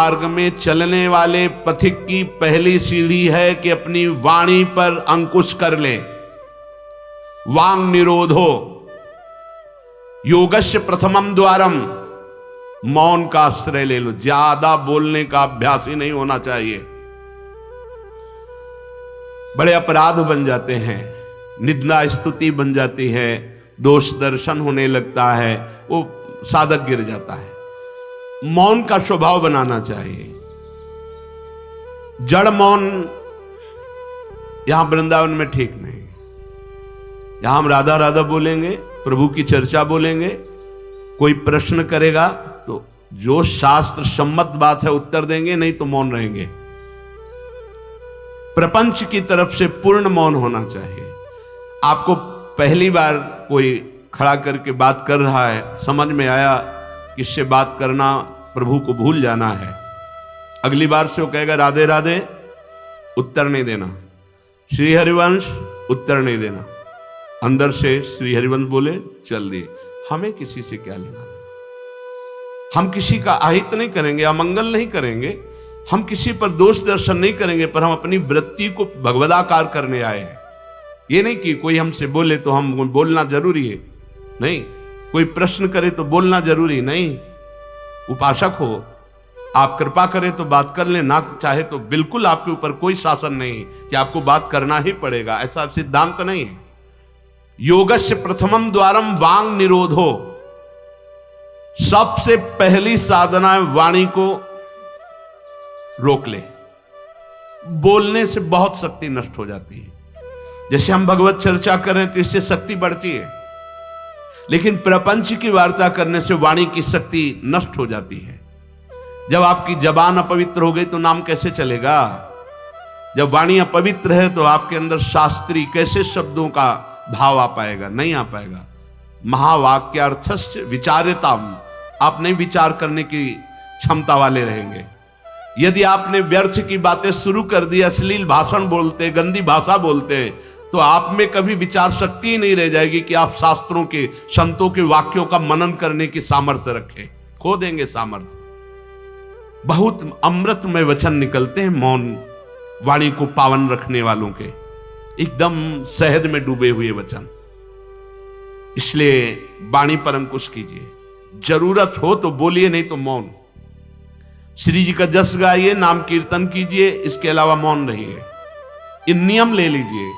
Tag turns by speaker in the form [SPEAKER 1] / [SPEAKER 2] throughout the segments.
[SPEAKER 1] मार्ग में चलने वाले पथिक की पहली सीढ़ी है कि अपनी वाणी पर अंकुश कर ले। वांग निरोधो योगस्य प्रथमम द्वारम। मौन का आश्रय ले लो। ज्यादा बोलने का अभ्यास ही नहीं होना चाहिए। बड़े अपराध बन जाते हैं, निंदा स्तुति बन जाती है, दोष दर्शन होने लगता है, वो साधक गिर जाता है। मौन का स्वभाव बनाना चाहिए। जड़ मौन यहां वृंदावन में ठीक नहीं। यहां हम राधा राधा बोलेंगे, प्रभु की चर्चा बोलेंगे, कोई प्रश्न करेगा तो जो शास्त्र सम्मत बात है उत्तर देंगे, नहीं तो मौन रहेंगे। प्रपंच की तरफ से पूर्ण मौन होना चाहिए। आपको पहली बार कोई खड़ा करके बात कर रहा है, समझ में आया कि इससे बात करना प्रभु को भूल जाना है, अगली बार से वो कहेगा राधे राधे, उत्तर नहीं देना। श्री हरिवंश, उत्तर नहीं देना। अंदर से श्री हरिवंश बोले चल दिए। हमें किसी से क्या लेना देना। हम किसी का अहित नहीं करेंगे, अमंगल नहीं करेंगे, हम किसी पर दोष दर्शन नहीं करेंगे, पर हम अपनी वृत्ति को भगवदाकार करने आए हैं। ये नहीं कि कोई हमसे बोले तो हम बोलना जरूरी है, नहीं। कोई प्रश्न करे तो बोलना जरूरी नहीं। उपासक हो, आप कृपा करें तो बात कर ले, ना चाहे तो बिल्कुल आपके ऊपर कोई शासन नहीं कि आपको बात करना ही पड़ेगा, ऐसा सिद्धांत नहीं है। योगस्य प्रथमम द्वारम वांग निरोधो। सबसे पहली साधना है वाणी को रोक ले। बोलने से बहुत शक्ति नष्ट हो जाती है। जैसे हम भगवत चर्चा करें तो इससे शक्ति बढ़ती है, लेकिन प्रपंच की वार्ता करने से वाणी की शक्ति नष्ट हो जाती है। जब आपकी जबान अपवित्र हो गई तो नाम कैसे चलेगा? जब वाणी अपवित्र है तो आपके अंदर शास्त्री कैसे शब्दों का भाव आ पाएगा? नहीं आ पाएगा। महावाक्यार्थस्य विचार्यताम। आप नहीं विचार करने की क्षमता वाले रहेंगे। यदि आपने व्यर्थ की बातें शुरू कर दी, अश्लील भाषण बोलते, गंदी भाषा बोलते, तो आप में कभी विचार शक्ति ही नहीं रह जाएगी कि आप शास्त्रों के, संतों के वाक्यों का मनन करने की सामर्थ्य रखें। खो देंगे सामर्थ्य। बहुत अमृतमय वचन निकलते हैं मौन वाणी को पावन रखने वालों के, एकदम शहद में डूबे हुए वचन। इसलिए वाणी पर अंकुश कीजिए। जरूरत हो तो बोलिए, नहीं तो मौन। श्री जी का जस गाइए, नाम कीर्तन कीजिए, इसके अलावा मौन रहिए। इन नियम ले लीजिए।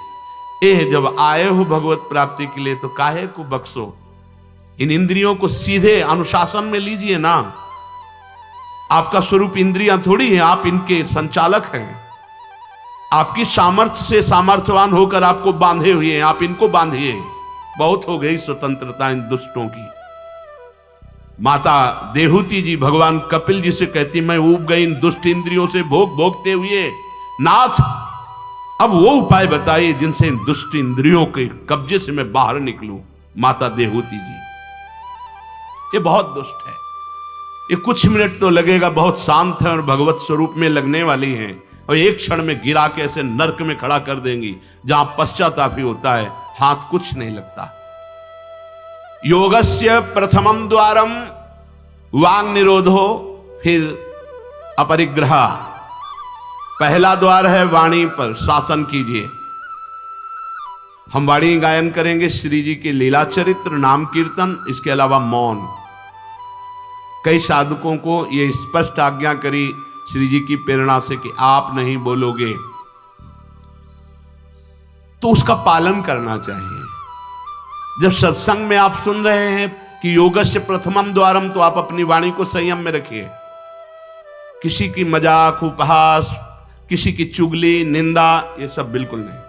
[SPEAKER 1] जब आए हो भगवत प्राप्ति के लिए तो काहे को बख्शो। इन इंद्रियों को सीधे अनुशासन में लीजिए ना। आपका स्वरूप इंद्रियां थोड़ी हैं, आप इनके संचालक हैं। आपकी सामर्थ्य से सामर्थ्यवान होकर आपको बांधे हुए हैं, आप इनको बांधिए। बहुत हो गई स्वतंत्रता इन दुष्टों की। माता देहूती जी भगवान कपिल जी से कहती, मैं ऊब गई इन दुष्ट इंद्रियों से भोगते हुए। नाथ, अब वो उपाय बताइए जिनसे इन दुष्ट इंद्रियों के कब्जे से मैं बाहर निकलूं। माता देहूती जी, ये बहुत दुष्ट है। ये कुछ मिनट तो लगेगा, बहुत शांत है और भगवत स्वरूप में लगने वाली हैं, और एक क्षण में गिरा के ऐसे नरक में खड़ा कर देंगी जहां पश्चाताप ही होता है, हाथ कुछ नहीं लगता। योगस्य प्रथमम द्वारम वांग निरोधो। फिर अपरिग्रह। पहला द्वार है वाणी पर शासन कीजिए। हम वाणी गायन करेंगे, श्री जी के लीला चरित्र, नाम कीर्तन, इसके अलावा मौन। कई साधकों को यह स्पष्ट आज्ञा करी श्री जी की प्रेरणा से कि आप नहीं बोलोगे, तो उसका पालन करना चाहिए। जब सत्संग में आप सुन रहे हैं कि योगस्य प्रथमम द्वारम, तो आप अपनी वाणी को संयम में रखिए। किसी की मजाक, उपहास, किसी की चुगली, निंदा, ये सब बिल्कुल नहीं।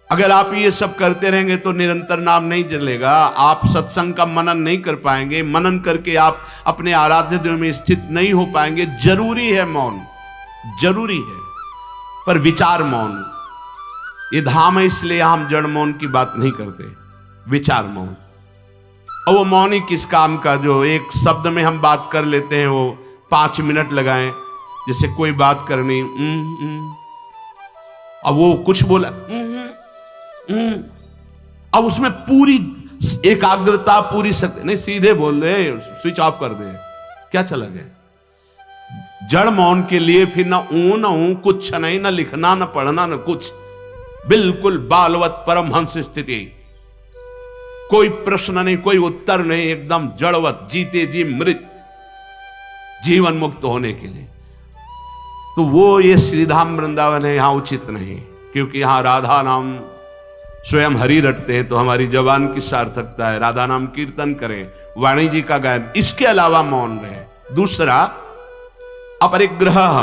[SPEAKER 1] अगर आप ये सब करते रहेंगे तो निरंतर नाम नहीं चलेगा। आप सत्संग का मनन नहीं कर पाएंगे। मनन करके आप अपने आराध्य देव में स्थित नहीं हो पाएंगे। जरूरी है मौन, जरूरी है, पर विचार मौन। ये धाम है, इसलिए हम जड़ मौन की बात नहीं करते, विचार मौन। और वो मौन ही किस काम का जो एक शब्द में हम बात कर लेते हैं, वो 5 मिनट लगाएं। जैसे कोई बात करनी, अब वो कुछ बोला, अब उसमें पूरी एकाग्रता, पूरी शक्ति नहीं, सीधे बोल दे, स्विच ऑफ कर दे। क्या चला गया? जड़ मौन के लिए फिर ना ऊ ना ऊ, कुछ नहीं, ना लिखना ना पढ़ना ना कुछ, बिल्कुल बालवत परमहंस स्थिति, कोई प्रश्न नहीं, कोई उत्तर नहीं, एकदम जड़वत, जीते जी मृत, जीवन मुक्त होने के लिए। तो वो ये श्रीधाम वृंदावन है, यहां उचित नहीं, क्योंकि यहां राधा नाम स्वयं हरि रटते हैं, तो हमारी जबान की सार्थकता है, राधा नाम कीर्तन करें, वाणी जी का गायन, इसके अलावा मौन रहे। दूसरा, अपरिग्रह,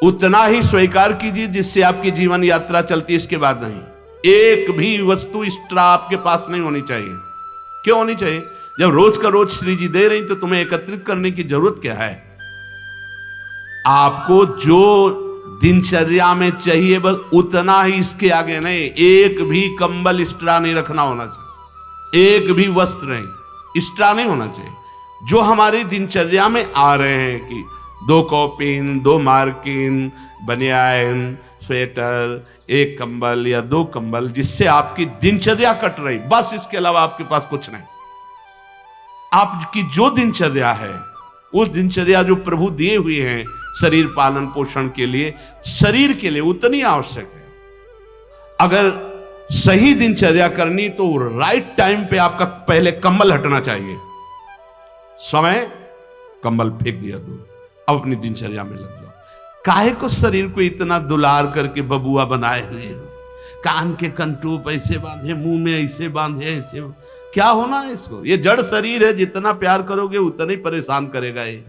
[SPEAKER 1] उतना ही स्वीकार कीजिए जिससे आपकी जीवन यात्रा चलती, इसके बाद नहीं। एक भी वस्तु एक्स्ट्रा आपके पास नहीं होनी चाहिए। क्यों होनी चाहिए? जब रोज का रोज श्री जी दे रही तो तुम्हें एकत्रित करने की जरूरत क्या है? आपको जो दिनचर्या में चाहिए बस उतना ही, इसके आगे नहीं। एक भी कंबल एक्स्ट्रा नहीं रखना होना चाहिए, एक भी वस्त्र नहीं एक्स्ट्रा नहीं होना चाहिए। जो हमारी दिनचर्या में आ रहे हैं कि 2 कॉपिन, 2 मार्किन, बनियान, स्वेटर, 1 कंबल या 2 कंबल, जिससे आपकी दिनचर्या कट रही, बस इसके अलावा आपके पास कुछ नहीं। आपकी जो दिनचर्या है, वो दिनचर्या जो प्रभु दिए हुए हैं शरीर पालन पोषण के लिए, शरीर के लिए उतनी आवश्यक है। अगर सही दिनचर्या करनी तो राइट टाइम पे आपका पहले कंबल हटना चाहिए। समय कंबल फेंक दिया दूर, अब अपनी दिनचर्या में लग जाओ। काहे को शरीर को इतना दुलार करके बबुआ बनाए हुए हो, कान के कंटूप ऐसे बांधे, मुंह में ऐसे बांधे, ऐसे क्या होना है इसको? ये जड़ शरीर है, जितना प्यार करोगे उतना ही परेशान करेगा ये।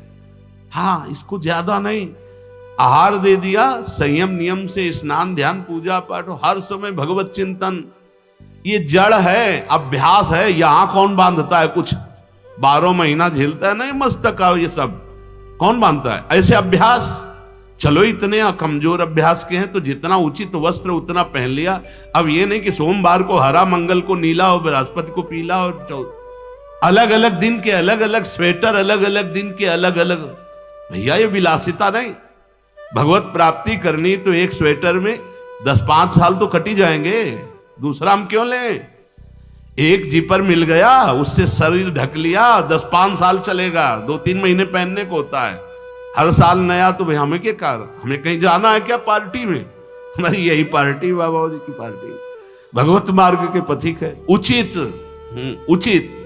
[SPEAKER 1] हाँ, इसको ज्यादा नहीं, आहार दे दिया, संयम नियम से स्नान ध्यान पूजा पाठ, हर समय भगवत चिंतन, ये जड़ है, अभ्यास है। यहां कौन बांधता है कुछ? 12 महीना झेलता है नहीं मस्तक का, ये सब कौन बांधता है? ऐसे अभ्यास, चलो इतने कमजोर अभ्यास के हैं तो जितना उचित वस्त्र उतना पहन लिया। अब ये नहीं कि सोमवार को हरा, मंगल को नीला और बृहस्पति को पीला, और अलग अलग दिन के अलग अलग स्वेटर, अलग अलग दिन के अलग अलग। भैया ये विलासिता नहीं। भगवत प्राप्ति करनी तो एक स्वेटर में 10-5 साल तो कट ही जाएंगे, दूसरा हम क्यों लें? एक जीपर मिल गया, उससे शरीर ढक लिया, 10-5 साल चलेगा, 2-3 महीने पहनने को होता है, हर साल नया। तो भाई हमें क्या कार, हमें कहीं जाना है क्या पार्टी में? हमारी यही पार्टी, बाबा जी की पार्टी, भगवत मार्ग के पथिक है। उचित उचित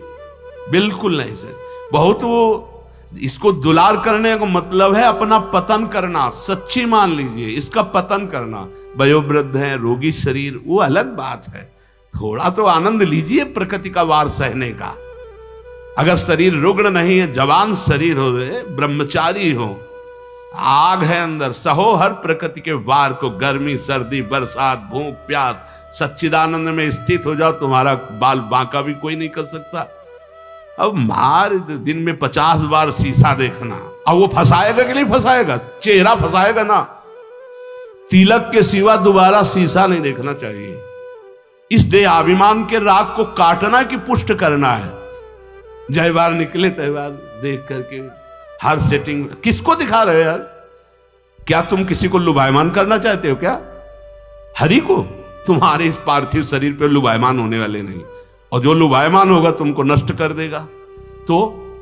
[SPEAKER 1] बिल्कुल नहीं सर। बहुत वो इसको दुलार करने का मतलब है अपना पतन करना, सच्ची मान लीजिए, इसका पतन करना। वयोवृद्ध है, रोगी शरीर, वो अलग बात है, थोड़ा तो आनंद लीजिए प्रकृति का वार सहने का। अगर शरीर रुग्ण नहीं है, जवान शरीर हो, ब्रह्मचारी हो, आग है अंदर, सहो हर प्रकृति के वार को, गर्मी सर्दी बरसात भूख प्यास, सच्चिदानंद में स्थित हो जाओ, तुम्हारा बाल बांका भी कोई नहीं कर सकता। अब मार दिन में 50 बार शीशा देखना, अब वो फंसाएगा कि नहीं फंसाएगा? चेहरा फंसाएगा ना। तिलक के सिवा दोबारा शीशा नहीं देखना चाहिए। इस देहाभिमान के राग को काटना कि पुष्ट करना है? जय बार निकले तय बार देख करके हर सेटिंग किसको दिखा रहे हो यार? क्या तुम किसी को लुभायमान करना चाहते हो क्या? हरि को? तुम्हारे इस पार्थिव शरीर पे लुभायमान होने वाले नहीं, और जो लुभायमान होगा तुमको नष्ट कर देगा। तो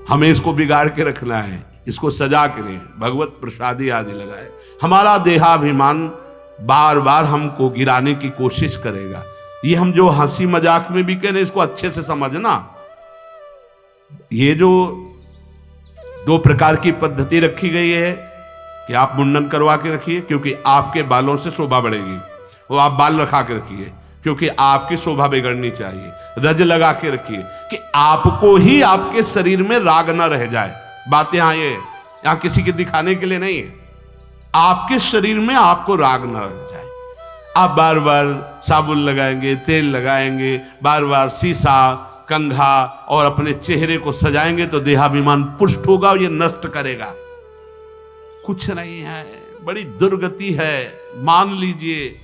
[SPEAKER 1] हमें इसको बिगाड़ के रखना है, इसको सजा के नहीं, भगवत प्रसादी आदि लगाए। हमारा देहाभिमान बार बार हमको गिराने की कोशिश करेगा। ये हम जो हंसी मजाक में भी कह रहे, इसको अच्छे से समझना। ये जो 2 प्रकार की पद्धति रखी गई है कि आप मुंडन करवा के रखिए क्योंकि आपके बालों से शोभा बढ़ेगी, वो आप बाल रखा के रखिए क्योंकि आपकी शोभा बिगड़नी चाहिए। रज लगा के रखिए कि आपको ही आपके शरीर में राग ना रह जाए। बात यहाँ किसी के दिखाने के लिए नहीं है, आपके शरीर में आपको राग ना रह जाए। आप बार बार साबुन लगाएंगे, तेल लगाएंगे, बार बार शीशा कंघा और अपने चेहरे को सजाएंगे तो देहाभिमान पुष्ट होगा और ये नष्ट करेगा। कुछ नहीं है, बड़ी दुर्गति है, मान लीजिए।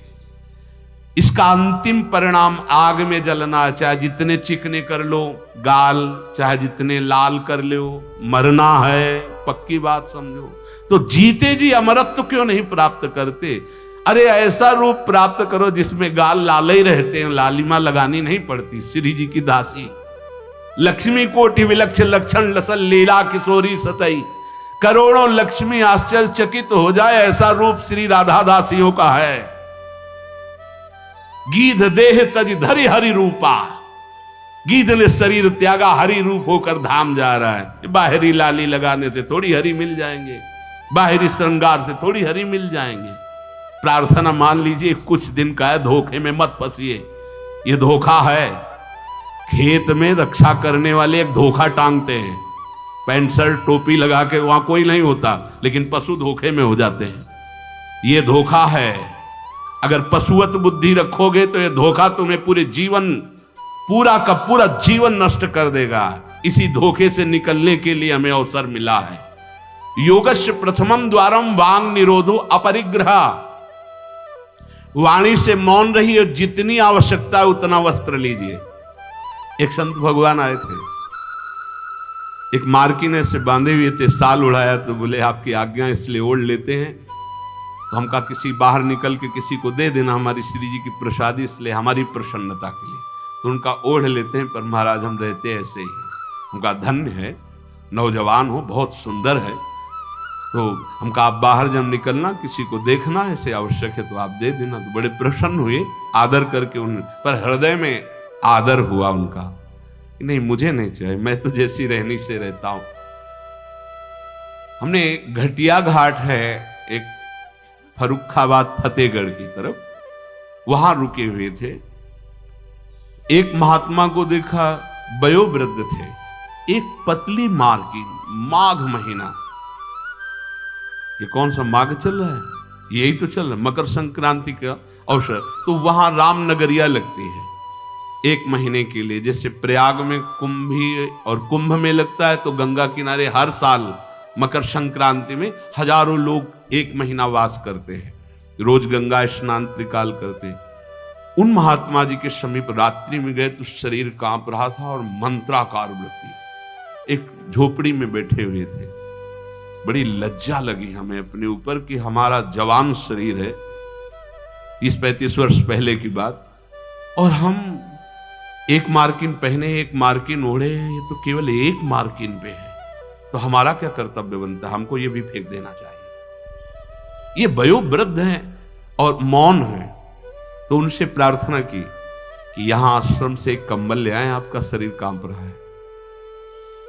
[SPEAKER 1] इसका अंतिम परिणाम आग में जलना, चाहे जितने चिकने कर लो गाल, चाहे जितने लाल कर लो, मरना है, पक्की बात समझो। तो जीते जी अमरत्व क्यों नहीं प्राप्त करते? अरे ऐसा रूप प्राप्त करो जिसमें गाल लाल ही रहते हैं, लालिमा लगानी नहीं पड़ती। श्री जी की दासी लक्ष्मी कोटि विलक्षण लक्षण लसल लीला किशोरी सतई, करोड़ों लक्ष्मी आश्चर्यचकित हो जाए ऐसा रूप श्री राधा दासियों का है। गीध देह तज धरि हरि रूपा, गीध ने शरीर त्यागा, हरि रूप होकर धाम जा रहा है। बाहरी लाली लगाने से थोड़ी हरि मिल जाएंगे, बाहरी श्रृंगार से थोड़ी हरि मिल जाएंगे। प्रार्थना मान लीजिए कुछ दिन का है, धोखे में मत फंसिए। ये धोखा है। खेत में रक्षा करने वाले एक धोखा टांगते हैं, पैंट शर्ट टोपी लगा के, वहां कोई नहीं होता, लेकिन पशु धोखे में हो जाते हैं। ये धोखा है। अगर पशुवत बुद्धि रखोगे तो ये धोखा तुम्हें पूरे जीवन, पूरा का पूरा जीवन नष्ट कर देगा। इसी धोखे से निकलने के लिए हमें अवसर मिला है। योगस्य प्रथमम द्वारम वांग निरोधो अपरिग्रह, वाणी से मौन रहिए, जितनी आवश्यकता है उतना वस्त्र लीजिए। एक संत भगवान आए थे, एक मार्किन से बांधे हुए थे, साल उड़ाया, तो बोले आपकी आज्ञा इसलिए ओढ़ लेते हैं। तो हम कहा किसी बाहर निकल के किसी को दे देना, हमारी श्री जी की प्रसादी, इसलिए हमारी प्रसन्नता के लिए। तो उनका ओढ़ लेते हैं, पर महाराज हम रहते ऐसे ही। उनका धन्य है, नौजवान हो, बहुत सुंदर है। तो हम कहा आप बाहर जब निकलना किसी को देखना ऐसे आवश्यक है तो आप दे देना। तो बड़े प्रसन्न हुए, आदर करके उन पर हृदय में आदर हुआ उनका कि नहीं मुझे नहीं चाहिए, मैं तो जैसी रहनी से रहता हूं। हमने घटिया घाट है एक फर्रुखाबाद फतेहगढ़ की तरफ, वहां रुके हुए थे। एक महात्मा को देखा, वयोवृद्ध थे, एक पतली मार्किन, माघ महीना, ये कौन सा माघ चल रहा है, यही तो चल रहा है, मकर संक्रांति का अवसर। तो वहां रामनगरिया लगती है एक महीने के लिए। जैसे प्रयाग में कुंभी और कुंभ में लगता है, तो गंगा किनारे हर साल मकर संक्रांति में हजारों लोग एक महीना वास करते हैं, रोज गंगा स्नान त्रिकाल करते हैं। उन महात्मा जी के समीप रात्रि में गए तो शरीर कांप रहा था और मंत्राकार वृत्ति, एक झोपड़ी में बैठे हुए थे। बड़ी लज्जा लगी हमें अपने ऊपर कि हमारा जवान शरीर है, 30-35 वर्ष पहले की बात, और हम एक मार्किन पहने, एक मार्किन ओढ़े, ये तो केवल एक मार्किन पे है, तो हमारा क्या कर्तव्य बनता है, हमको ये भी फेंक देना चाहिए। ये वयोवृद्ध हैं और मौन है। तो उनसे प्रार्थना की कि यहां आश्रम से एक कंबल ले आए, आपका शरीर कांप रहा है।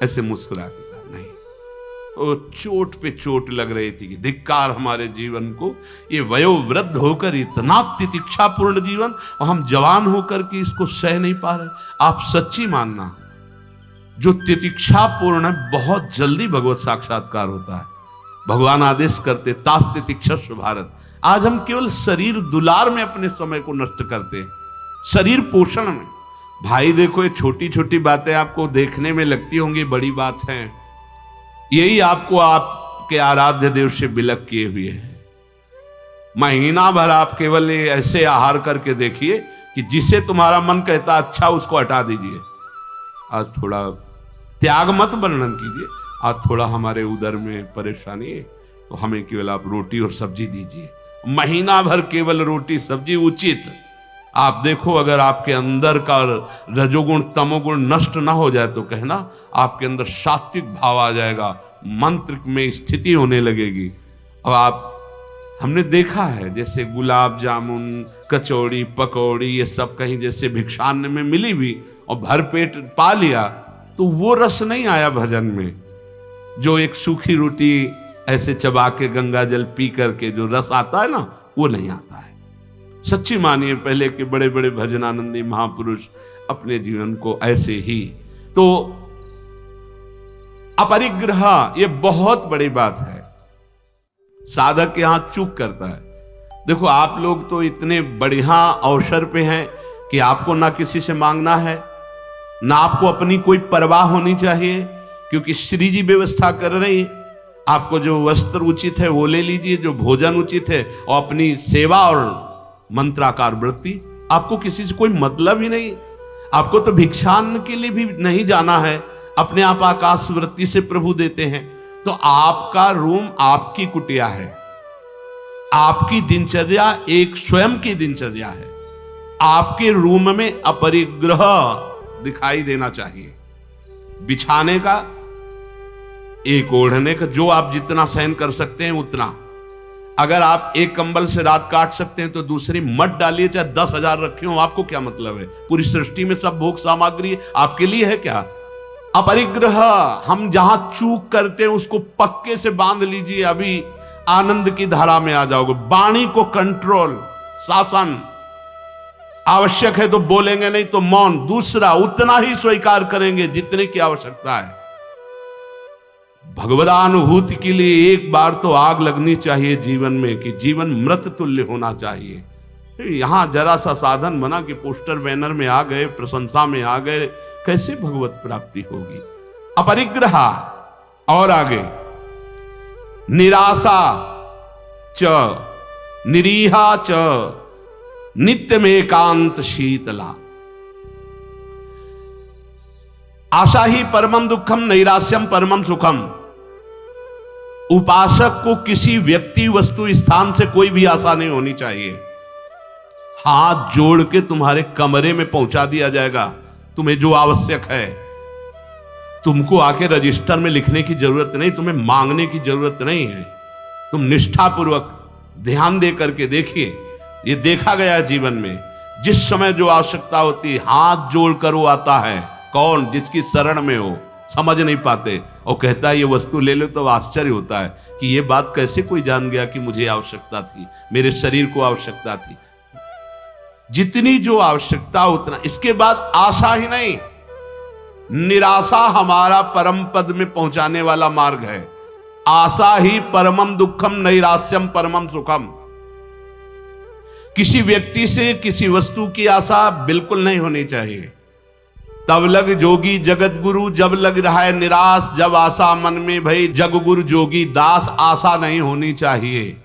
[SPEAKER 1] ऐसे मुस्कुरा के कहा नहीं, वो चोट पे चोट लग रही थी कि धिक्कार हमारे जीवन को, ये वयोवृद्ध होकर इतना तितिक्षापूर्ण जीवन, और हम जवान होकर के इसको सह नहीं पा रहे। आप सच्ची मानना, जो तितिक्षापूर्ण है बहुत जल्दी भगवत साक्षात्कार होता है। भगवान आदेश करते तास तितिक्षस्व भारत। आज हम केवल शरीर दुलार में अपने समय को नष्ट करते हैं, शरीर पोषण में। भाई देखो, ये छोटी छोटी बातें आपको देखने में लगती होंगी बड़ी बात है, यही आपको आपके आराध्य देव से विलक किए हुए हैं। महीना भर आप केवल ऐसे आहार करके देखिए कि जिसे तुम्हारा मन कहता अच्छा उसको हटा दीजिए। आज थोड़ा त्याग मत वर्णन कीजिए, आज थोड़ा हमारे उदर में परेशानी है तो हमें केवल आप रोटी और सब्जी दीजिए। महीना भर केवल रोटी सब्जी उचित। आप देखो, अगर आपके अंदर का रजोगुण तमोगुण नष्ट ना हो जाए तो कहना आपके अंदर सात्विक भाव आ जाएगा, मंत्र में स्थिति होने लगेगी। अब आप, हमने देखा है जैसे गुलाब जामुन, कचौड़ी, पकौड़ी, ये सब कहीं जैसे भिक्षान्न में मिली भी और भर पेट पा लिया, तो वो रस नहीं आया भजन में। जो एक सूखी रोटी ऐसे चबा के गंगा जल पी करके जो रस आता है ना, वो नहीं आता है। सच्ची मानिए, पहले के बड़े बड़े भजनानंदी महापुरुष अपने जीवन को ऐसे ही। तो अपरिग्रह ये बहुत बड़ी बात है, साधक यहां चूक करता है। देखो, आप लोग तो इतने बढ़िया अवसर पे हैं कि आपको ना किसी से मांगना है, ना आपको अपनी कोई परवाह होनी चाहिए, क्योंकि श्री जी व्यवस्था कर रही है। आपको जो वस्त्र उचित है वो ले लीजिए, जो भोजन उचित है, और अपनी सेवा और मंत्राकार वृत्ति। आपको किसी से कोई मतलब ही नहीं। आपको तो भिक्षान्न के लिए भी नहीं जाना है, अपने आप आकाश वृत्ति से प्रभु देते हैं। तो आपका रूम आपकी कुटिया है, आपकी दिनचर्या एक स्वयं की दिनचर्या है। आपके रूम में अपरिग्रह दिखाई देना चाहिए। बिछाने का, एक ओढ़ने का, जो आप जितना सहन कर सकते हैं उतना। अगर आप एक कंबल से रात काट सकते हैं तो दूसरी मत डालिए, चाहे 10,000 रखे हो, आपको क्या मतलब है? पूरी सृष्टि में सब भोग सामग्री आपके लिए है क्या? अपरिग्रह, हम जहां चूक करते हैं उसको पक्के से बांध लीजिए, अभी आनंद की धारा में आ जाओगे। वाणी को कंट्रोल, शासन, आवश्यक है तो बोलेंगे, नहीं तो मौन। दूसरा, उतना ही स्वीकार करेंगे जितने की आवश्यकता है। भगवदानुभूति के लिए एक बार तो आग लगनी चाहिए जीवन में, कि जीवन मृत तुल्य होना चाहिए। यहां जरा सा साधन बना कि पोस्टर बैनर में आ गए, प्रशंसा में आ गए, कैसे भगवत प्राप्ति होगी? अपरिग्रह। और आगे, निराशा च निरीहा च नित्यमेकांत शीतला। आशा ही परमम दुखम, नैराश्यम परमम सुखम। उपासक को किसी व्यक्ति, वस्तु, स्थान से कोई भी आशा नहीं होनी चाहिए। हाथ जोड़ के तुम्हारे कमरे में पहुंचा दिया जाएगा तुम्हें जो आवश्यक है। तुमको आके रजिस्टर में लिखने की जरूरत नहीं, तुम्हें मांगने की जरूरत नहीं है। तुम निष्ठापूर्वक ध्यान दे करके देखिए, ये देखा गया जीवन में, जिस समय जो आवश्यकता होती है हाथ जोड़कर वो आता है। कौन? जिसकी शरण में हो, समझ नहीं पाते, और कहता है ये वस्तु ले लो, तो आश्चर्य होता है कि ये बात कैसे कोई जान गया कि मुझे आवश्यकता थी, मेरे शरीर को आवश्यकता थी। जितनी जो आवश्यकता उतना। इसके बाद आशा ही नहीं, निराशा हमारा परम पद में पहुंचाने वाला मार्ग है। आशा ही परमम दुखम, नैराश्यम परमम सुखम। किसी व्यक्ति से, किसी वस्तु की आशा बिल्कुल नहीं होनी चाहिए। तब लग जोगी जगत गुरु, जब लग रहा है निराश, जब आशा मन में भई जग गुरु जोगी दास। आशा नहीं होनी चाहिए।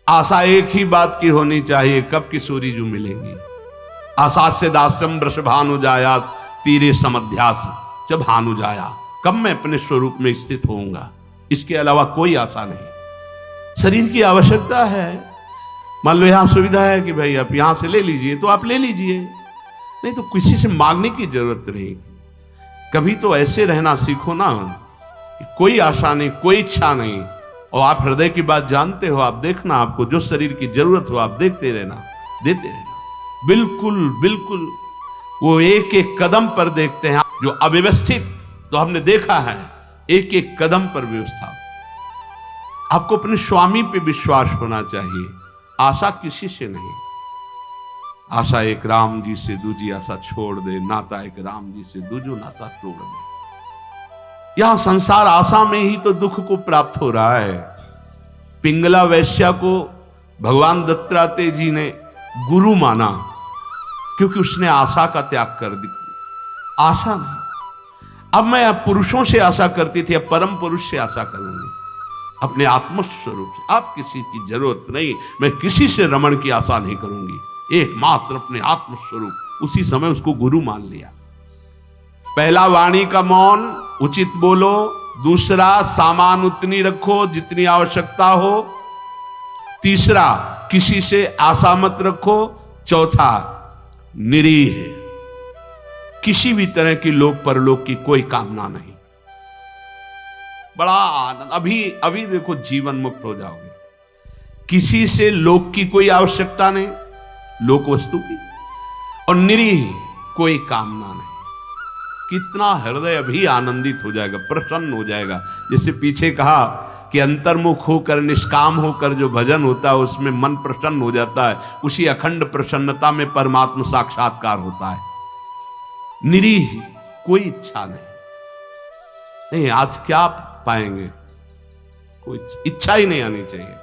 [SPEAKER 1] आशा एक ही बात की होनी चाहिए, कब किशोरी जो मिलेंगी। आशा से दास्यम वृषभानु जाया, तीरे समध्यास जब भानु जाया, कब मैं अपने स्वरूप में स्थित होऊंगा। इसके अलावा कोई आशा नहीं। शरीर की आवश्यकता है, मान लो यहां सुविधा है कि भाई आप यहां से ले लीजिए, तो आप ले लीजिए, नहीं तो किसी से मांगने की जरूरत नहीं। कभी तो ऐसे रहना सीखो ना कि कोई आशा नहीं, कोई इच्छा नहीं, और आप हृदय की बात जानते हो। आप देखना, आपको जो शरीर की जरूरत हो आप देखते रहना, देते रहना। बिल्कुल बिल्कुल वो एक एक कदम पर देखते हैं। जो अव्यवस्थित, तो हमने देखा है एक एक कदम पर व्यवस्था। आपको अपने स्वामी पे विश्वास होना चाहिए, आशा किसी से नहीं। आशा एक राम जी से दूजी आशा छोड़ दे, नाता एक राम जी से दूजो नाता तोड़ दे। यहां संसार आशा में ही तो दुख को प्राप्त हो रहा है। पिंगला वैश्या को भगवान दत्तात्रेय जी ने गुरु माना, क्योंकि उसने आशा का त्याग कर दी। आशा नहीं। अब मैं पुरुषों से आशा करती थी, अब परम पुरुष से आशा करूंगी, अपने आत्मस्वरूप से। अब किसी की जरूरत नहीं, मैं किसी से रमण की आशा नहीं करूंगी, एकमात्र अपने आत्मस्वरूप। उसी समय उसको गुरु मान लिया। पहला, वाणी का मौन, उचित बोलो। दूसरा, सामान उतनी रखो जितनी आवश्यकता हो। तीसरा, किसी से आशा मत रखो। चौथा, निरीह, किसी भी तरह की लोक परलोक की कोई कामना नहीं। बड़ा आनंद। अभी देखो, जीवन मुक्त हो जाओगे। किसी से लोक की कोई आवश्यकता नहीं, लोक वस्तु की, और निरीह, कोई कामना नहीं। कितना हृदय अभी आनंदित हो जाएगा, प्रसन्न हो जाएगा। जैसे पीछे कहा कि अंतर्मुख होकर, निष्काम होकर जो भजन होता है उसमें मन प्रसन्न हो जाता है। उसी अखंड प्रसन्नता में परमात्मा साक्षात्कार होता है। निरीह, कोई इच्छा नहीं। आज क्या पाएंगे? कोई इच्छा ही नहीं आनी चाहिए।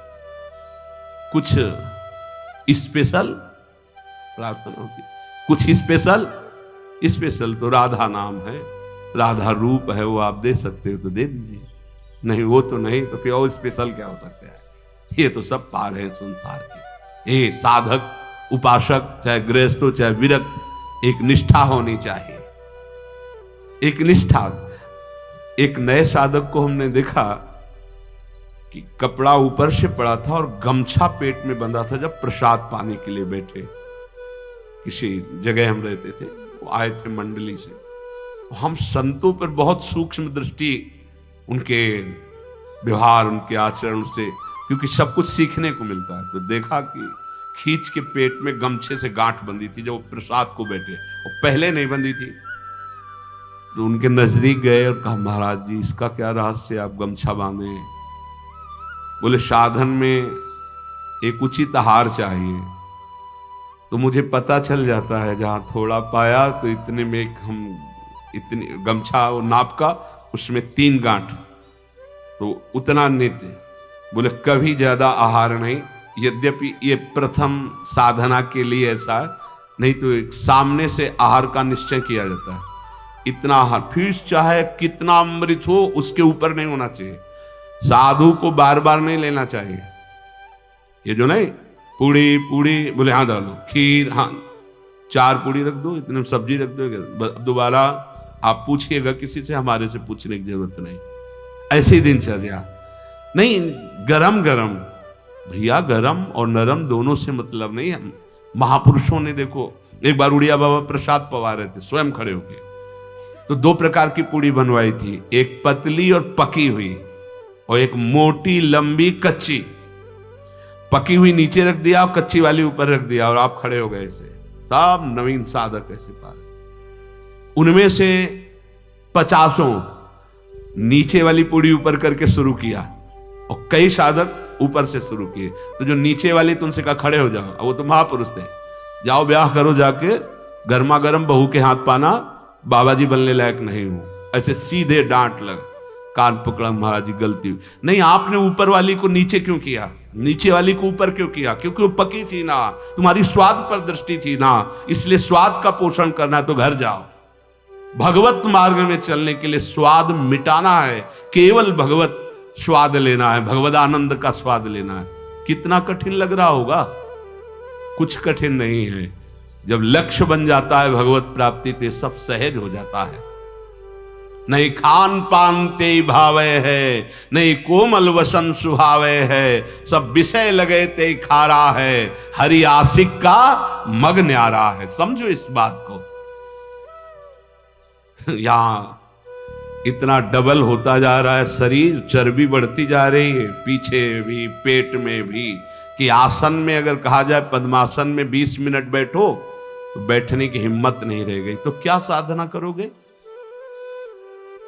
[SPEAKER 1] कुछ स्पेशल प्रार्थना होती, कुछ स्पेशल तो राधा नाम है, राधा रूप है, वो आप दे सकते हो तो दे दीजिए, नहीं वो तो नहीं, तो फिर और स्पेशल क्या हो सकता है? ये तो सब पार है संसार के। ये साधक, उपासक, चाहे गृहस्थ हो चाहे विरक्त, एक निष्ठा होनी चाहिए, एक निष्ठा। एक नए साधक को हमने देखा कि कपड़ा ऊपर से पड़ा था और गमछा पेट में बंधा था। जब प्रसाद पाने के लिए बैठे, किसी जगह हम रहते थे, वो आए थे मंडली से, तो हम संतों पर बहुत सूक्ष्म दृष्टि, उनके व्यवहार, उनके आचरण से, क्योंकि सब कुछ सीखने को मिलता है। तो देखा कि खींच के पेट में गमछे से गांठ बंधी थी जब वो प्रसाद को बैठे, और पहले नहीं बंधी थी। तो उनके नजदीक गए और कहा, महाराज जी इसका क्या रहस्य, आप गमछा बांधे? बोले साधन में एक उचित आहार चाहिए। तो मुझे पता चल जाता है जहां थोड़ा पाया तो इतने में हम इतनी गमछा नाप का, उसमें 3 गांठ, तो उतना नित्य। बोले कभी ज्यादा आहार नहीं, यद्यपि ये प्रथम साधना के लिए ऐसा है, नहीं तो एक सामने से आहार का निश्चय किया जाता है, इतना आहार। फिर चाहे कितना अमृत हो उसके ऊपर नहीं होना चाहिए। साधु को बार बार नहीं लेना चाहिए। ये जो नहीं पूड़ी पूड़ी, बोले हाँ डालो, खीर हाँ 4 पूड़ी रख दो, इतने सब्जी रख दो, दोबारा आप पूछिएगा किसी से, हमारे से पूछने की जरूरत नहीं। ऐसी दिनचर्या नहीं। गरम गरम भैया, गरम और नरम दोनों से मतलब नहीं। महापुरुषों ने देखो, एक बार उड़िया बाबा प्रसाद पवा रहे थे स्वयं खड़े होके, तो 2 प्रकार की पूड़ी बनवाई थी, एक पतली और पकी हुई, और एक मोटी लंबी कच्ची। पकी हुई नीचे रख दिया और कच्ची वाली ऊपर रख दिया, और आप खड़े हो गए ऐसे, सब नवीन साधक ऐसे पाए। उनमें से 50 नीचे वाली पूड़ी ऊपर करके शुरू किया, और कई साधक ऊपर से शुरू किए। तो जो नीचे वाली, तुमसे कहा खड़े हो जाओ, वो तो महापुरुष थे, जाओ ब्याह करो जाके, गर्मा गर्म बहू के हाथ पाना, बाबा जी बनने लायक नहीं हूं। ऐसे सीधे डांट लग, कान पकड़ा, महाराज जी गलती हुई। नहीं, आपने ऊपर वाली को नीचे क्यों किया, नीचे वाली को ऊपर क्यों किया? क्योंकि वो पकी थी ना, तुम्हारी स्वाद पर दृष्टि थी ना, इसलिए स्वाद का पोषण करना है तो घर जाओ। भगवत मार्ग में चलने के लिए स्वाद मिटाना है, केवल भगवत स्वाद लेना है, भगवत आनंद का स्वाद लेना है। कितना कठिन लग रहा होगा? कुछ कठिन नहीं है। जब लक्ष्य बन जाता है भगवत प्राप्ति, तो सब सहज हो जाता है। नहीं खान पान ते भावे है, नहीं कोमल वसन सुहावे है, सब विषय लगे ते खारा है, हरि आशिक का मग न्यारा है। समझो इस बात को। यहां इतना डबल होता जा रहा है शरीर, चर्बी बढ़ती जा रही है, पीछे भी पेट में भी, कि आसन में अगर कहा जाए पद्मासन में 20 मिनट बैठो तो बैठने की हिम्मत नहीं रह गई, तो क्या साधना करोगे?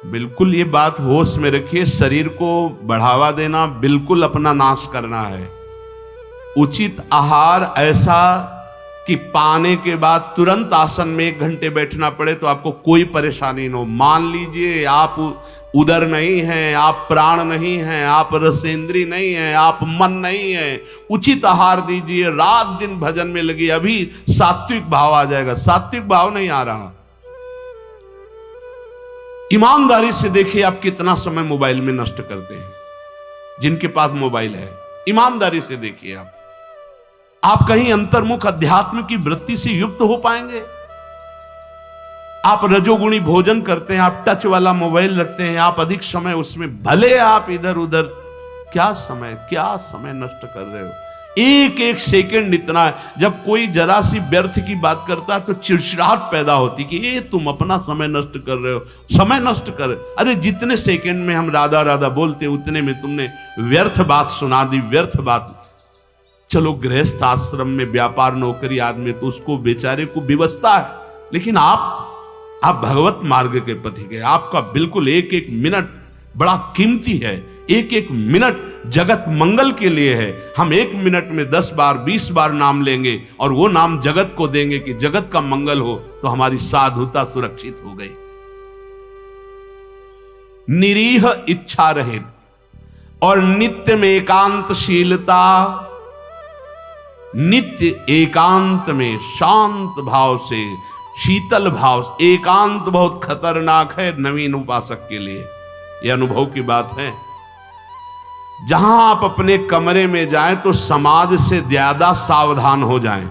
[SPEAKER 1] बिल्कुल ये बात होश में रखिए। शरीर को बढ़ावा देना, बिल्कुल अपना नाश करना है। उचित आहार ऐसा कि पाने के बाद तुरंत आसन में 1 घंटे बैठना पड़े तो आपको कोई परेशानी न हो। मान लीजिए आप उदर नहीं हैं, आप प्राण नहीं हैं, आप रसेंद्री नहीं हैं, आप मन नहीं है, उचित आहार दीजिए, रात दिन भजन में लगी, अभी सात्विक भाव आ जाएगा। सात्विक भाव नहीं आ रहा। ईमानदारी से देखिए आप कितना समय मोबाइल में नष्ट करते हैं, जिनके पास मोबाइल है। ईमानदारी से देखिए आप कहीं अंतर्मुख अध्यात्म की वृत्ति से युक्त हो पाएंगे? आप रजोगुणी भोजन करते हैं, आप टच वाला मोबाइल रखते हैं, आप अधिक समय उसमें, भले आप इधर उधर, क्या समय नष्ट कर रहे हो। एक एक सेकंड इतना है। जब कोई जरा सी व्यर्थ की बात करता है तो चिड़चिड़ाहट पैदा होती कि ये तुम अपना समय नष्ट कर रहे हो, समय नष्ट कर। अरे जितने सेकंड में हम राधा राधा बोलते उतने में तुमने व्यर्थ बात सुना दी, व्यर्थ बात। चलो गृहस्थ आश्रम में व्यापार नौकरी आदमी तो उसको बेचारे को विवशता है, लेकिन आप भगवत मार्ग के पथी गए। आपका बिल्कुल एक एक मिनट बड़ा कीमती है। एक एक मिनट जगत मंगल के लिए है। हम 1 मिनट में 10 बार 20 बार नाम लेंगे और वो नाम जगत को देंगे कि जगत का मंगल हो, तो हमारी साधुता सुरक्षित हो गई। निरीह इच्छा रहित और नित्य में एकांतशीलता, नित्य एकांत में शांत भाव से, शीतल भाव से। एकांत बहुत खतरनाक है नवीन उपासक के लिए, यह अनुभव की बात है। जहां आप अपने कमरे में जाएं तो समाज से ज्यादा सावधान हो जाएं।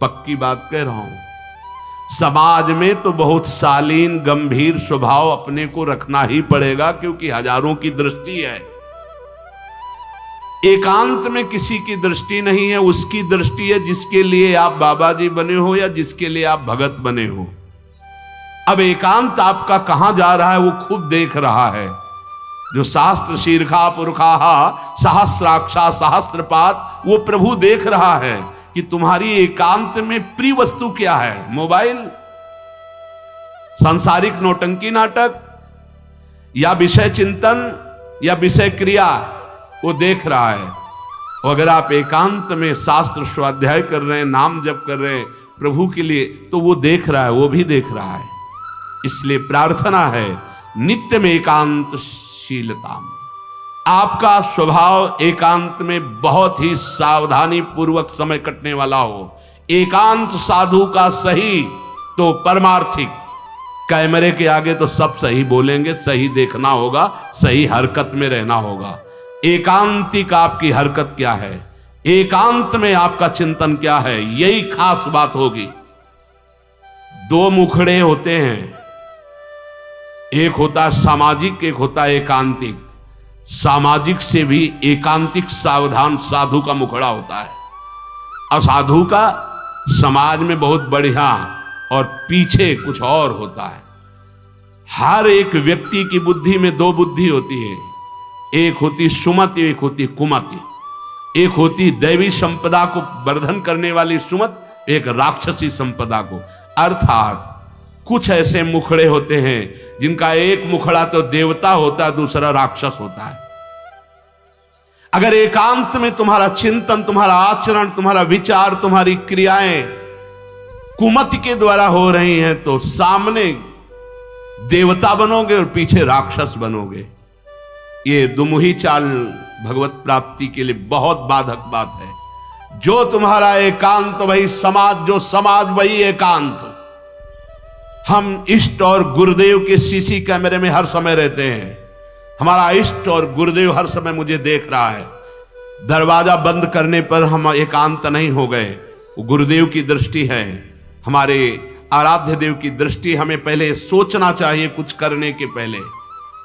[SPEAKER 1] पक्की बात कह रहा हूं। समाज में तो बहुत शालीन गंभीर स्वभाव अपने को रखना ही पड़ेगा, क्योंकि हजारों की दृष्टि है। एकांत में किसी की दृष्टि नहीं है, उसकी दृष्टि है जिसके लिए आप बाबा जी बने हो या जिसके लिए आप भगत बने हो। अब एकांत आपका कहां जा रहा है वो खुद देख रहा है। जो शास्त्र शीर्षा पुरखाहा सहस्राक्षा सहस्त्रपात, वो प्रभु देख रहा है कि तुम्हारी एकांत में प्रिय वस्तु क्या है। मोबाइल, सांसारिक नौटंकी नाटक, या विषय चिंतन, या विषय क्रिया, वो देख रहा है। और अगर आप एकांत में शास्त्र स्वाध्याय कर रहे हैं, नाम जप कर रहे हैं प्रभु के लिए, तो वो देख रहा है, वो भी देख रहा है। इसलिए प्रार्थना है नित्य में एकांतशीलता। आपका स्वभाव एकांत में बहुत ही सावधानी पूर्वक समय कटने वाला हो। एकांत साधु का सही तो परमार्थिक। कैमरे के आगे तो सब सही बोलेंगे, सही देखना होगा, सही हरकत में रहना होगा। एकांतिक आपकी हरकत क्या है, एकांत में आपका चिंतन क्या है, यही खास बात होगी। दो मुखड़े होते हैं, एक होता है सामाजिक, एक होता है एकांतिक। सामाजिक से भी एकांतिक सावधान साधु का मुखड़ा होता है। असाधु का समाज में बहुत बढ़िया और पीछे कुछ और होता है। हर एक व्यक्ति की बुद्धि में दो बुद्धि होती है, एक होती सुमति, एक होती कुमति। एक होती दैवी संपदा को वर्धन करने वाली सुमत, एक राक्षसी संपदा को। अर्थात कुछ ऐसे मुखड़े होते हैं जिनका एक मुखड़ा तो देवता होता है, दूसरा राक्षस होता है। अगर एकांत में तुम्हारा चिंतन, तुम्हारा आचरण, तुम्हारा विचार, तुम्हारी क्रियाएं कुमति के द्वारा हो रही हैं, तो सामने देवता बनोगे और पीछे राक्षस बनोगे। ये दुमुही चाल भगवत प्राप्ति के लिए बहुत बाधक बात है। जो तुम्हारा एकांत वही समाज, जो समाज वही एकांत। हम इष्ट और गुरुदेव के सीसी कैमरे में हर समय रहते हैं। हमारा इष्ट और गुरुदेव हर समय मुझे देख रहा है। दरवाजा बंद करने पर हम एकांत नहीं हो गए, वो गुरुदेव की दृष्टि है, हमारे आराध्य देव की दृष्टि। हमें पहले सोचना चाहिए, कुछ करने के पहले,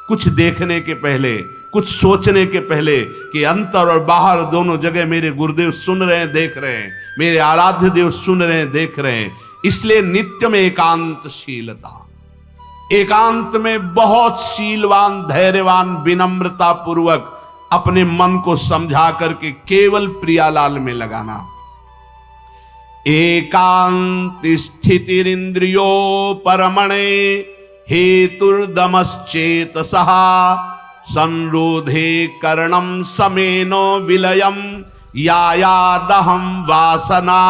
[SPEAKER 1] कुछ देखने के पहले, कुछ सोचने के पहले, कि अंतर और बाहर दोनों जगह मेरे गुरुदेव सुन रहे हैं, देख रहे हैं, मेरे आराध्य देव सुन रहे हैं, देख रहे हैं। इसलिए नित्य में एकांतशीलता। एकांत में बहुत शीलवान, धैर्यवान, विनम्रता पूर्वक अपने मन को समझा करके केवल प्रियालाल में लगाना। एकांत स्थितिरिंद्रियो परमणे हेतुर्दमश्चेतसः संरोधे कर्णम समेनो विलयम यायादहम वासना।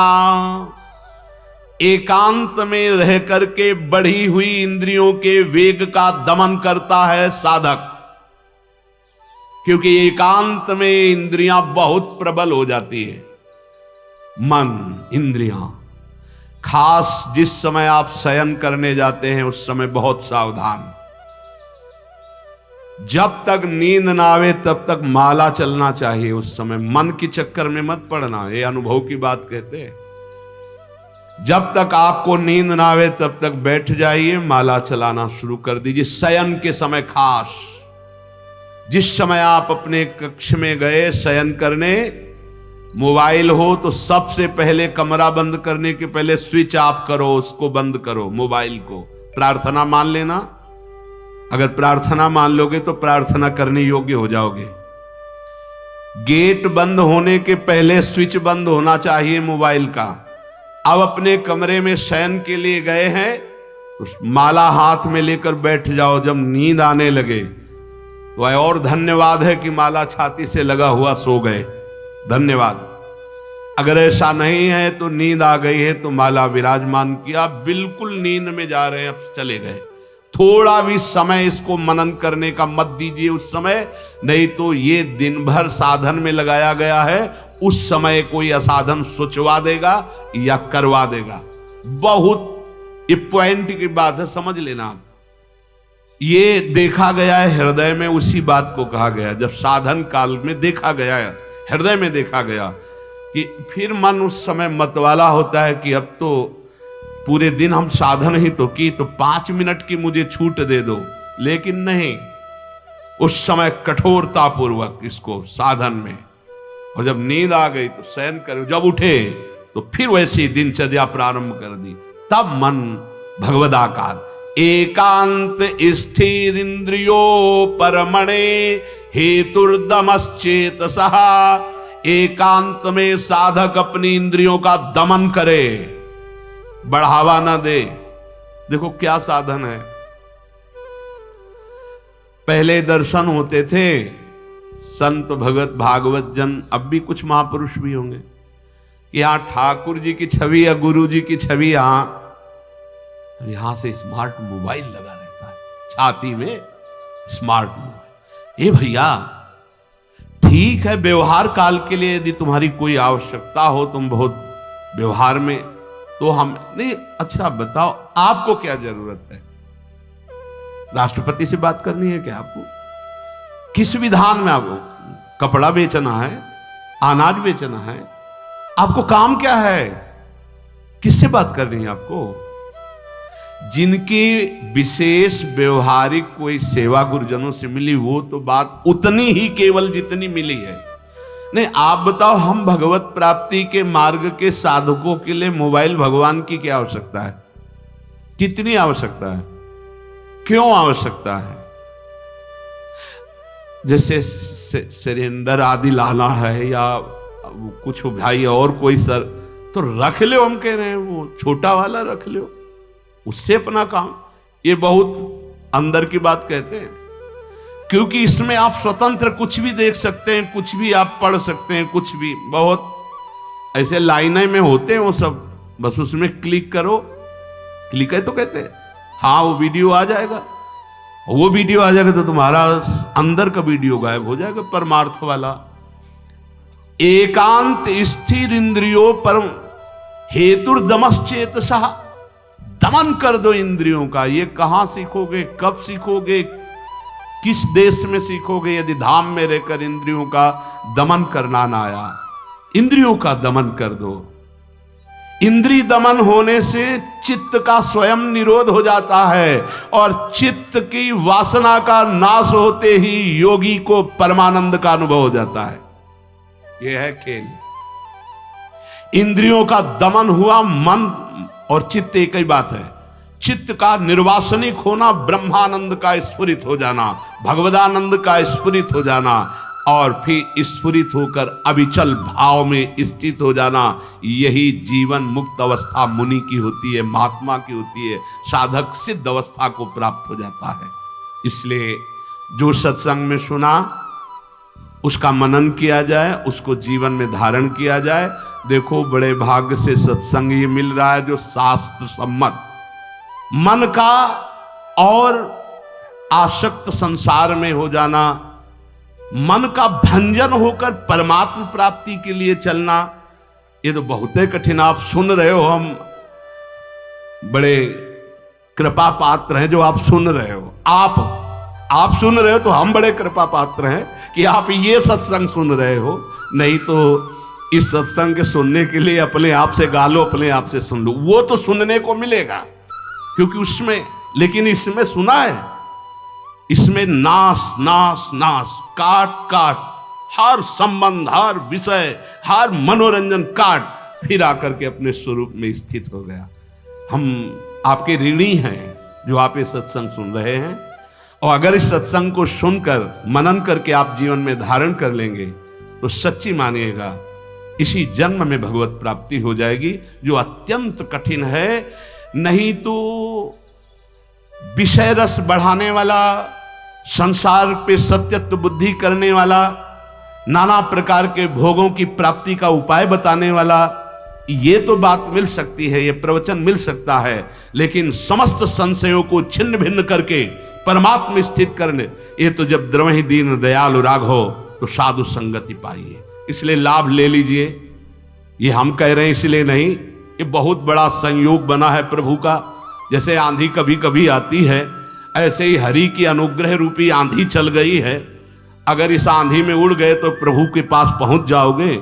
[SPEAKER 1] एकांत में रह करके बढ़ी हुई इंद्रियों के वेग का दमन करता है साधक, क्योंकि एकांत में इंद्रियां बहुत प्रबल हो जाती है। मन, इंद्रियां, खास जिस समय आप शयन करने जाते हैं उस समय बहुत सावधान। जब तक नींद ना आवे तब तक माला चलना चाहिए। उस समय मन के चक्कर में मत पड़ना, ये अनुभव की बात कहते हैं। जब तक आपको नींद ना आवे तब तक बैठ जाइए, माला चलाना शुरू कर दीजिए। शयन के समय खास, जिस समय आप अपने कक्ष में गए शयन करने, मोबाइल हो तो सबसे पहले कमरा बंद करने के पहले स्विच ऑफ करो, उसको बंद करो मोबाइल को। प्रार्थना मान लेना। अगर प्रार्थना मान लोगे तो प्रार्थना करने योग्य हो जाओगे। गेट बंद होने के पहले स्विच बंद होना चाहिए मोबाइल का। अब अपने कमरे में शयन के लिए गए हैं तो माला हाथ में लेकर बैठ जाओ। जब नींद आने लगे तो और धन्यवाद है कि माला छाती से लगा हुआ सो गए, धन्यवाद। अगर ऐसा नहीं है तो नींद आ गई है तो माला विराजमान किया, बिल्कुल नींद में जा रहे हैं, अब चले गए। थोड़ा भी समय इसको मनन करने का मत दीजिए उस समय, नहीं तो ये दिन भर साधन में लगाया गया है, उस समय कोई असाधन सोचवा देगा या करवा देगा। बहुत ये पॉइंट की बात है, समझ लेना आप। ये देखा गया है हृदय में, उसी बात को कहा गया जब साधन काल में देखा गया है, हृदय में देखा गया कि फिर मन उस समय मतवाला होता है कि अब तो पूरे दिन हम साधन ही तो की, तो 5 मिनट की मुझे छूट दे दो। लेकिन नहीं, उस समय कठोरता पूर्वक इसको साधन में, और जब नींद आ गई तो शयन करो, जब उठे तो फिर वैसी दिनचर्या प्रारंभ कर दी। तब मन भगवदाकार एकांत स्थिर इंद्रियो परमणे हेतुर्दमश्चेतसः। एकांत में साधक अपनी इंद्रियों का दमन करे, बढ़ावा ना दे। देखो क्या साधन है। पहले दर्शन होते थे संत भगत भागवत जन, अब भी कुछ महापुरुष भी होंगे, यहां ठाकुर जी की छवि या गुरु जी की छवि, यहां से स्मार्ट मोबाइल लगा रहता है, छाती में स्मार्ट मोबाइल। ये भैया ठीक है, व्यवहार काल के लिए यदि तुम्हारी कोई आवश्यकता हो, तुम बहुत व्यवहार में, तो हम नहीं। अच्छा बताओ आपको क्या जरूरत है? राष्ट्रपति से बात करनी है क्या आपको? किस विधान में आपको कपड़ा बेचना है, अनाज बेचना है? आपको काम क्या है? किससे बात करनी है आपको? जिनकी विशेष व्यवहारिक कोई सेवा गुरुजनों से मिली, वो तो बात उतनी ही केवल जितनी मिली है। नहीं, आप बताओ, हम भगवत प्राप्ति के मार्ग के साधकों के लिए मोबाइल भगवान की क्या आवश्यकता है? कितनी आवश्यकता है? क्यों आवश्यकता है? जैसे सिलेंडर आदि लाना है या कुछ भाई और कोई सर, तो रख लो, हम कह रहे हैं वो छोटा वाला रख लो, उससे अपना काम। ये बहुत अंदर की बात कहते हैं, क्योंकि इसमें आप स्वतंत्र कुछ भी देख सकते हैं, कुछ भी आप पढ़ सकते हैं, कुछ भी। बहुत ऐसे लाइनें में होते हैं वो सब, बस उसमें क्लिक करो, क्लिक है तो कहते हैं हाँ वो वीडियो आ जाएगा। वो वीडियो आ जाएगा तो तुम्हारा अंदर का वीडियो गायब हो जाएगा, परमार्थ वाला। एकांत स्थिर इंद्रियों पर हेतुर्दमश्चेतसः। दमन कर दो इंद्रियों का। ये कहां सीखोगे, कब सीखोगे, किस देश में सीखोगे, यदि धाम में रहकर इंद्रियों का दमन करना ना आया? इंद्रियों का दमन कर दो। इंद्रिय दमन होने से चित्त का स्वयं निरोध हो जाता है, और चित्त की वासना का नाश होते ही योगी को परमानंद का अनुभव हो जाता है। यह है खेल। इंद्रियों का दमन हुआ, मन और चित्त एक ही बात है। चित्त का निर्वासनिक होना, ब्रह्मानंद का स्फुरित हो जाना, भगवदानंद का स्फुरित हो जाना, और फिर स्फुरित होकर अविचल भाव में स्थित हो जाना। यही जीवन मुक्त अवस्था मुनि की होती है, महात्मा की होती है। साधक सिद्ध अवस्था को प्राप्त हो जाता है। इसलिए जो सत्संग में सुना उसका मनन किया जाए, उसको जीवन में धारण किया जाए। देखो बड़े भाग्य से सत्संग ये मिल रहा है जो शास्त्र सम्मत, मन का और आसक्त संसार में हो जाना, मन का भंजन होकर परमात्मा प्राप्ति के लिए चलना, ये तो बहुत ही कठिन। आप सुन रहे हो, हम बड़े कृपा पात्र हैं जो आप सुन रहे हो। आप सुन रहे हो तो हम बड़े कृपा पात्र हैं कि आप ये सत्संग सुन रहे हो। नहीं तो इस सत्संग के सुनने के लिए अपने आप से गा लो, अपने आप से सुन लो, वो तो सुनने को मिलेगा क्योंकि उसमें, लेकिन इसमें सुना है, इसमें नाश नाश नाश, काट काट, हर संबंध, हर विषय, हर मनोरंजन काट, फिर आकर के अपने स्वरूप में स्थित हो गया। हम आपके ऋणी हैं जो आप ये सत्संग सुन रहे हैं, और अगर इस सत्संग को सुनकर मनन करके आप जीवन में धारण कर लेंगे तो सच्ची मानिएगा इसी जन्म में भगवत प्राप्ति हो जाएगी, जो अत्यंत कठिन है। नहीं तो विषय रस बढ़ाने वाला, संसार पे सत्यत्व बुद्धि करने वाला, नाना प्रकार के भोगों की प्राप्ति का उपाय बताने वाला, ये तो बात मिल सकती है, ये प्रवचन मिल सकता है, लेकिन समस्त संशयों को छिन्न भिन्न करके परमात्मा स्थित करने, ये तो जब द्रवहि दीन दयालु राघो तो साधु संगति पाइए। इसलिए लाभ ले लीजिए। ये हम कह रहे हैं इसलिए नहीं, ये बहुत बड़ा संयोग बना है प्रभु का। जैसे आंधी कभी कभी आती है, ऐसे ही हरि की अनुग्रह रूपी आंधी चल गई है। अगर इस आंधी में उड़ गए तो प्रभु के पास पहुंच जाओगे,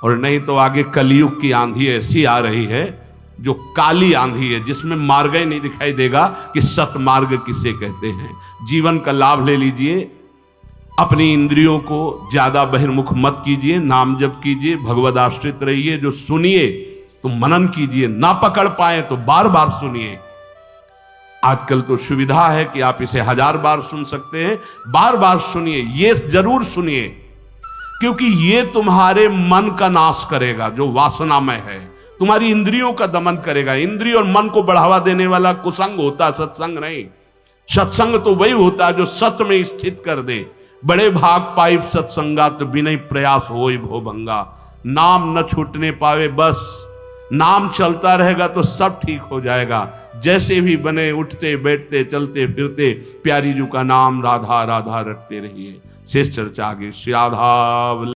[SPEAKER 1] और नहीं तो आगे कलयुग की आंधी ऐसी आ रही है जो काली आंधी है, जिसमें मार्ग ही नहीं दिखाई देगा कि सतमार्ग किसे कहते हैं। जीवन का लाभ ले लीजिए। अपनी इंद्रियों को ज्यादा बहिर्मुख मत कीजिए, नाम जप कीजिए, भगवद आश्रित रहिए। जो सुनिए तो मनन कीजिए, ना पकड़ पाए तो बार बार सुनिए। आजकल तो सुविधा है कि आप इसे 1000 बार सुन सकते हैं। बार बार सुनिए, ये जरूर सुनिए, क्योंकि ये तुम्हारे मन का नाश करेगा जो वासनामय है, तुम्हारी इंद्रियों का दमन करेगा। इंद्रिय और मन को बढ़ावा देने वाला कुसंग होता, सत्संग नहीं। सत्संग तो वही होता है जो सत्य में स्थित कर दे। बड़े भाग पाई सत्संगा तो बिना प्रयास होई भो भंगा। नाम न छूटने पावे, बस नाम चलता रहेगा तो सब ठीक हो जाएगा। जैसे भी बने, उठते बैठते चलते फिरते प्यारी जी का नाम राधा राधा रटते रहिए। शेष चर्चा आगे। श्री राधा।